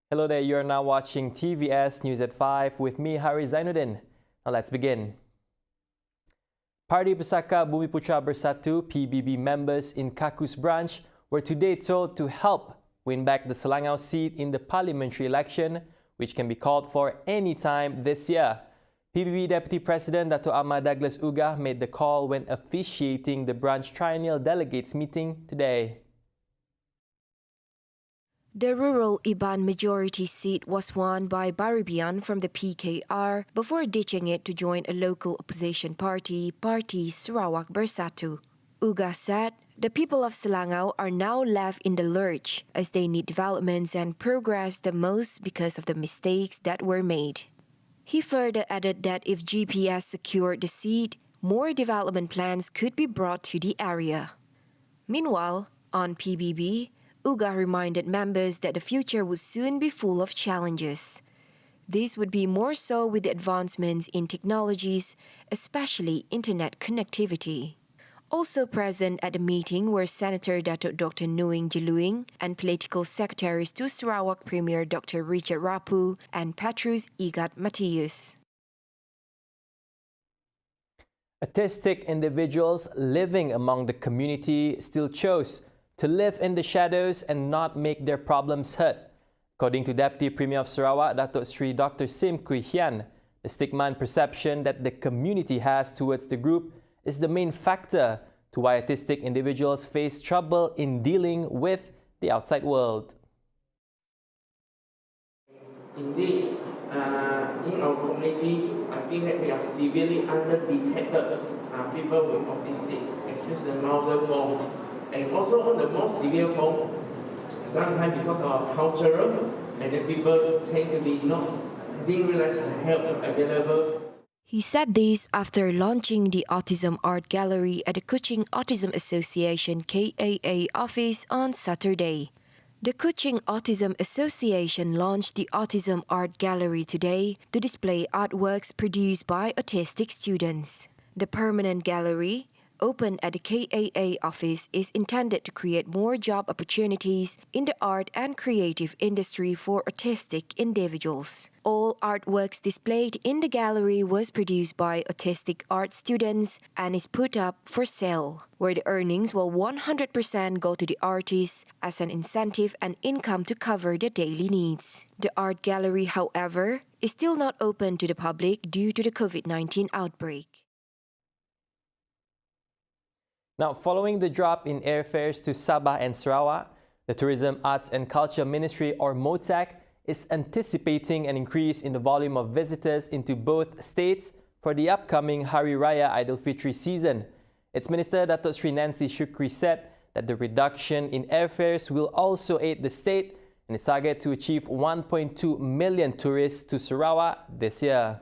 Hello there, you are now watching TVS News at 5 with me, Hari Zainuddin. Now let's begin. Parti Pusaka Bumiputra Bersatu (PBB) members in Kakus branch were today told to help win back the Selangau seat in the parliamentary election, which can be called for any time this year. PBB Deputy President Dato' Ahmad Douglas UGGAH made the call when officiating the branch triennial delegates meeting today. The rural Iban majority seat was won by Baribian from the PKR before ditching it to join a local opposition party, Parti Sarawak Bersatu. UGGAH said the people of Selangau are now left in the lurch as they need developments and progress the most because of the mistakes that were made. He further added that if GPS secured the seat, more development plans could be brought to the area. Meanwhile, on PBB, UGGAH reminded members that the future would soon be full of challenges. This would be more so with the advancements in technologies, especially internet connectivity. Also present at the meeting were Senator Dato' Dr. Nuing Jeluing and political secretaries to Sarawak Premier Dr. Richard Rapu and Petrus Igat Matius. Autistic individuals living among the community still chose to live in the shadows and not make their problems heard. According to Deputy Premier of Sarawak, Dato' Sri Dr. Sim Kui Hian, the stigma and perception that the community has towards the group is the main factor to why autistic individuals face trouble in dealing with the outside world. Indeed, in our community, I think that we are severely under-detected people with autistic, especially the milder form. And also on the more severe form, sometimes because of our cultural, and then people tend to be didn't realize the help available. He said this after launching the Autism Art Gallery at the Kuching Autism Association KAA office on Saturday. The Kuching Autism Association launched the Autism Art Gallery today to display artworks produced by autistic students. The permanent gallery, open at the KAA office, is intended to create more job opportunities in the art and creative industry for autistic individuals. All artworks displayed in the gallery was produced by autistic art students and is put up for sale, where the earnings will 100% go to the artists as an incentive and income to cover the daily needs. The art gallery, however, is still not open to the public due to the COVID-19 outbreak. Now, following the drop in airfares to Sabah and Sarawak, the Tourism, Arts and Culture Ministry, or MOTAC, is anticipating an increase in the volume of visitors into both states for the upcoming Hari Raya Aidilfitri season. Its Minister, Dato' Sri Nancy Shukri, said that the reduction in airfares will also aid the state and is targeted to achieve 1.2 million tourists to Sarawak this year.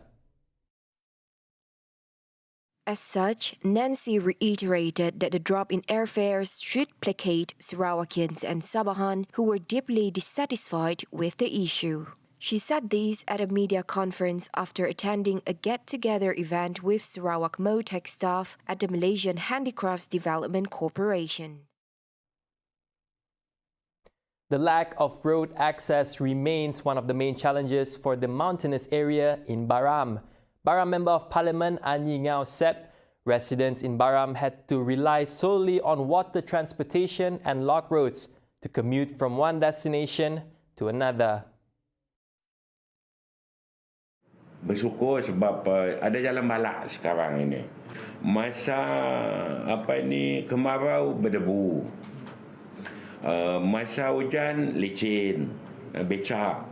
As such, Nancy reiterated that the drop in airfares should placate Sarawakians and Sabahan who were deeply dissatisfied with the issue. She said this at a media conference after attending a get-together event with Sarawak MOTAC staff at the Malaysian Handicrafts Development Corporation. The lack of road access remains one of the main challenges for the mountainous area in Baram. Baram Member of Parliament Anyi Ngau said residents in Baram had to rely solely on water transportation and log roads to commute from one destination to another. Bersyukur sebab ada jalan balak sekarang ini. Masa kemarau berdebu. Masa hujan licin, becak.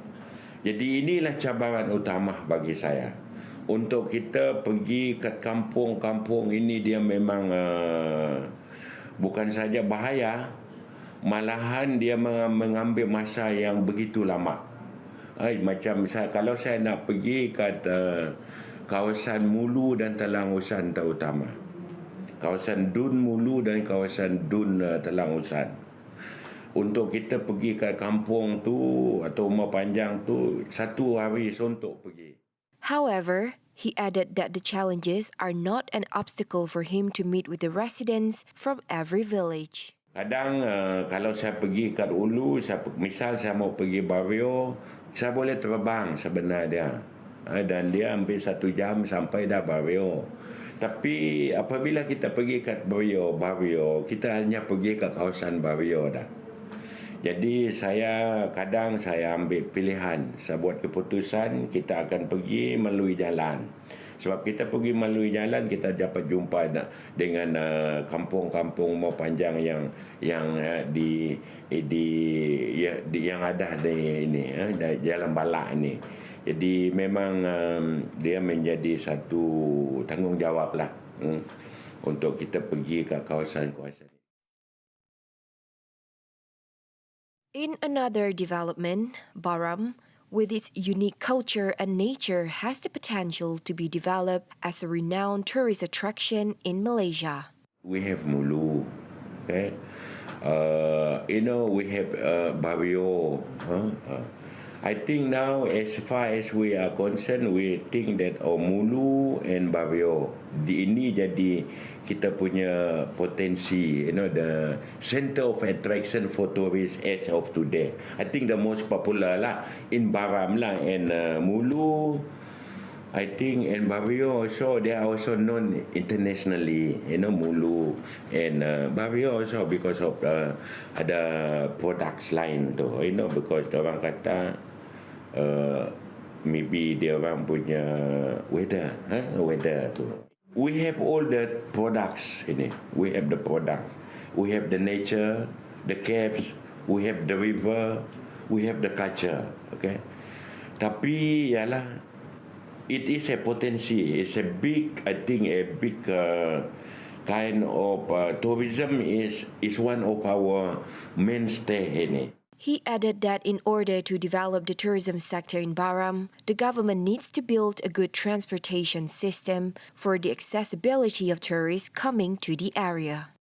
Jadi inilah cabaran utama bagi saya. Untuk kita pergi ke kampung-kampung ini, dia memang bukan saja bahaya, malahan dia mengambil masa yang begitu lama. Macam kalau saya nak pergi ke kawasan Mulu dan Telang Usan terutama, kawasan Dun Mulu dan kawasan Dun Telang Usan, untuk kita pergi ke kampung tu atau rumah panjang tu 1 hari suntuk pergi. However, he added that the challenges are not an obstacle for him to meet with the residents from every village. Kadang kalau saya pergi kat Ulu, misal saya mau pergi Bario, saya boleh terbang sebenarnya. Dan dia hampir 1 jam sampai dah Bario. Tapi apabila kita pergi kat Bario, kita hanya pergi ke kawasan Bario dah. Jadi kadang saya ambil pilihan, saya buat keputusan kita akan pergi melalui jalan. Sebab kita pergi melalui jalan, kita dapat jumpa dengan kampung-kampung mau panjang yang yang ada di ini, jalan balak ini. Jadi memang dia menjadi satu tanggungjawab lah untuk kita pergi ke kawasan-kawasan. In another development, Baram, with its unique culture and nature, has the potential to be developed as a renowned tourist attraction in Malaysia. We have Mulu, okay? We have Bario. I think now, as far as we are concerned, we think that Mulu and Bario, ini jadi kita punya potensi, the center of attraction for tourists as of today. I think the most popular lah in Baram lah, and Mulu, I think, and Bario also, they are also known internationally, Mulu and Bario also because of ada products line tu, because orang kata maybe dia orang punya weather tu. We have all the products ini. We have the product. We have the nature, the caves, we have the river, we have the culture. Okay. Tapi ialah, it is a potensi. It's a big, I think, a big kind of tourism is one of our mainstay ini. He added that in order to develop the tourism sector in Baram, the government needs to build a good transportation system for the accessibility of tourists coming to the area.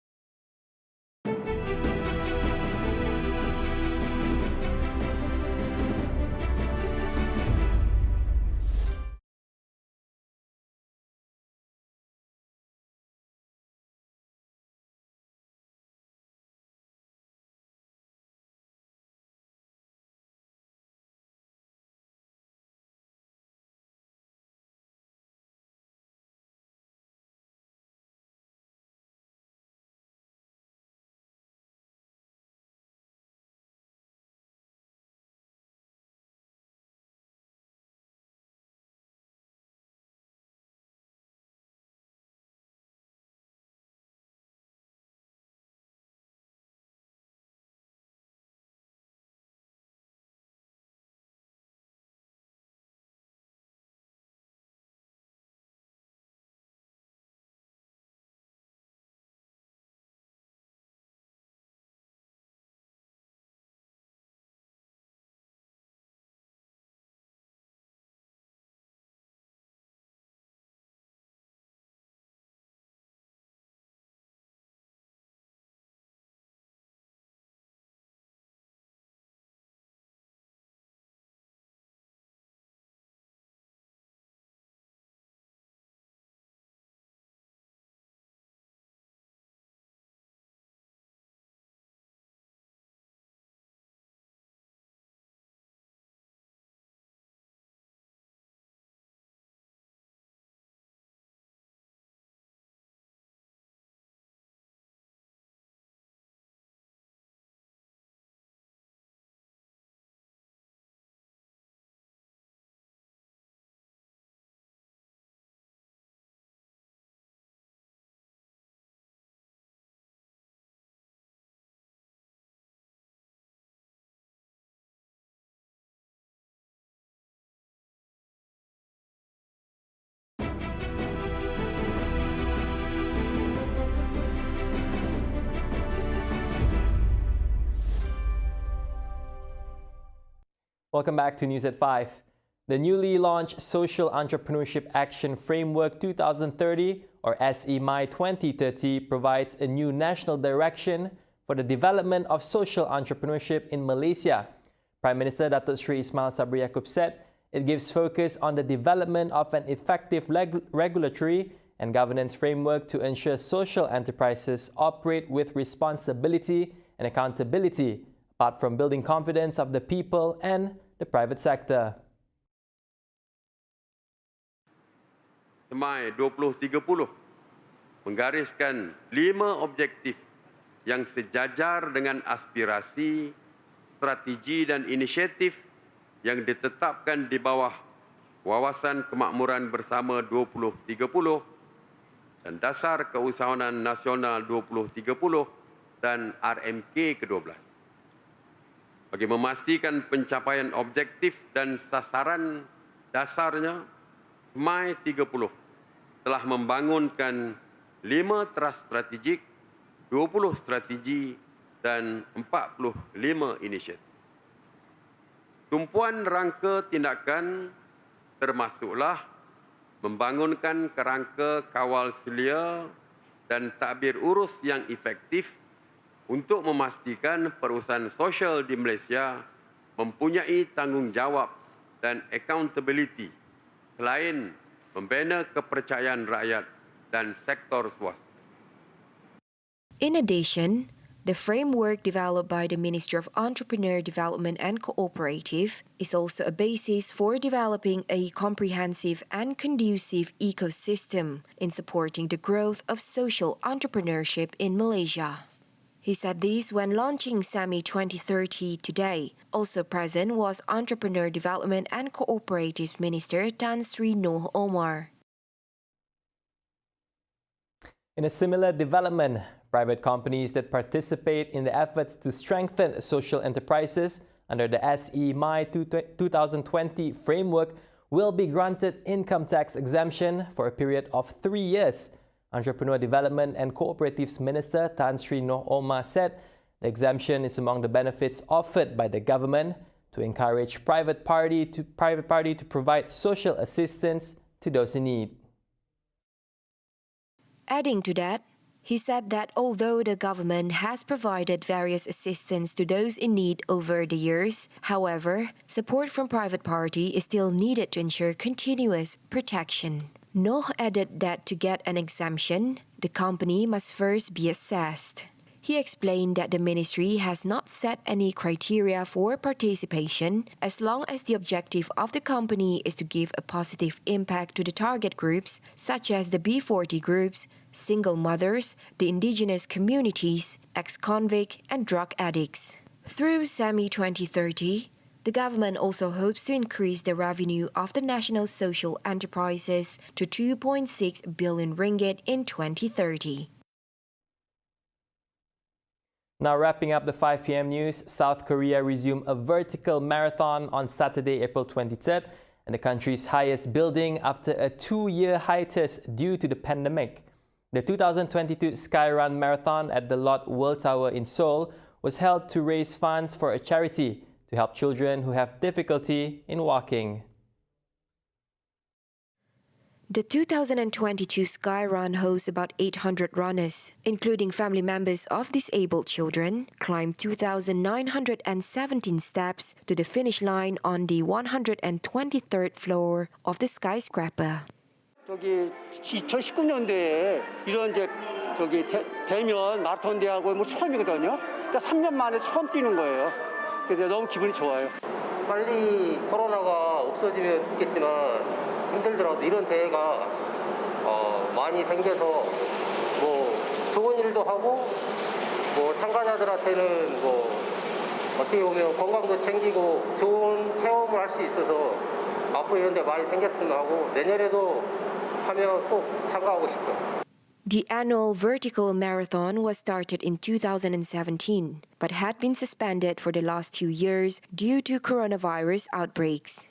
Welcome back to News at 5. The newly launched Social Entrepreneurship Action Framework 2030, or SEMY 2030, provides a new national direction for the development of social entrepreneurship in Malaysia. Prime Minister Datuk Seri Ismail Sabri Yaakob said It gives focus on the development of an effective regulatory and governance framework to ensure social enterprises operate with responsibility and accountability, apart from building confidence of the people and the private sector. STIGMA 2030 menggariskan 5 objektif yang sejajar dengan aspirasi, strategi dan inisiatif yang ditetapkan di bawah Wawasan Kemakmuran Bersama 2030 dan Dasar Keusahawanan Nasional 2030 dan RMK ke-12. Bagi memastikan pencapaian objektif dan sasaran dasarnya, STIGMA 30 telah membangunkan 5 teras strategik, 20 strategi dan 45 inisiatif. Tumpuan rangka tindakan termasuklah membangunkan kerangka kawal selia dan tadbir urus yang efektif untuk memastikan perusahaan sosial di Malaysia mempunyai tanggungjawab dan accountability selain membina kepercayaan rakyat dan sektor swasta. In addition, the framework developed by the Ministry of Entrepreneur Development and Cooperative is also a basis for developing a comprehensive and conducive ecosystem in supporting the growth of social entrepreneurship in Malaysia. He said this when launching SAMI 2030 today. Also present was Entrepreneur Development and Cooperative Minister Tan Sri Noh Omar. In a similar development, private companies that participate in the efforts to strengthen social enterprises under the SELANGAU 2020 framework will be granted income tax exemption for a period of 3 years. Entrepreneur Development and Cooperatives Minister Tan Sri Noh Omar said the exemption is among the benefits offered by the government to encourage private party to provide social assistance to those in need. Adding to that, he said that although the government has provided various assistance to those in need over the years, however, support from private party is still needed to ensure continuous protection. Noh added that to get an exemption, the company must first be assessed. He explained that the ministry has not set any criteria for participation as long as the objective of the company is to give a positive impact to the target groups such as the B40 groups, single mothers, the indigenous communities, ex-convict and drug addicts. Through SAMI 2030, the government also hopes to increase the revenue of the national social enterprises to 2.6 billion ringgit in 2030. Now wrapping up the 5 p.m. news, South Korea resumed a vertical marathon on Saturday, April 23rd, in the country's highest building after a 2-year hiatus due to the pandemic. The 2022 Skyrun Marathon at the Lot World Tower in Seoul was held to raise funds for a charity to help children who have difficulty in walking. The 2022 Skyrun hosts about 800 runners, including family members of disabled children, climbed 2,917 steps to the finish line on the 123rd floor of the skyscraper. 저기 2019년도에 이런 대면 마라톤 대회하고 뭐 처음이거든요. 그러니까 3년 만에 처음 뛰는 거예요. 그래서 너무 기분이 좋아요. 빨리 코로나가 없어지면 좋겠지만 힘들더라도 이런 대회가 많이 생겨서 뭐 좋은 일도 하고 뭐 참가자들한테는 뭐 어떻게 보면 건강도 챙기고 좋은 체험을 할 수 있어서 앞으로 이런 데 많이 생겼으면 하고 내년에도 하면 꼭 참가하고 싶어요. The annual vertical marathon was started in 2017, but had been suspended for the last 2 years due to coronavirus outbreaks.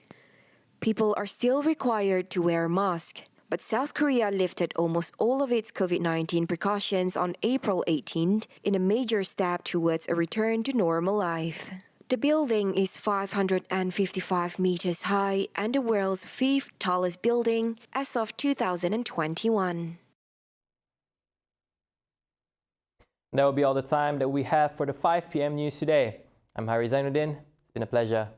People are still required to wear a mask, but South Korea lifted almost all of its COVID-19 precautions on April 18th in a major step towards a return to normal life. The building is 555 meters high and the world's 5th tallest building as of 2021. That will be all the time that we have for the 5 p.m. news today. I'm Hari Zainuddin. It's been a pleasure.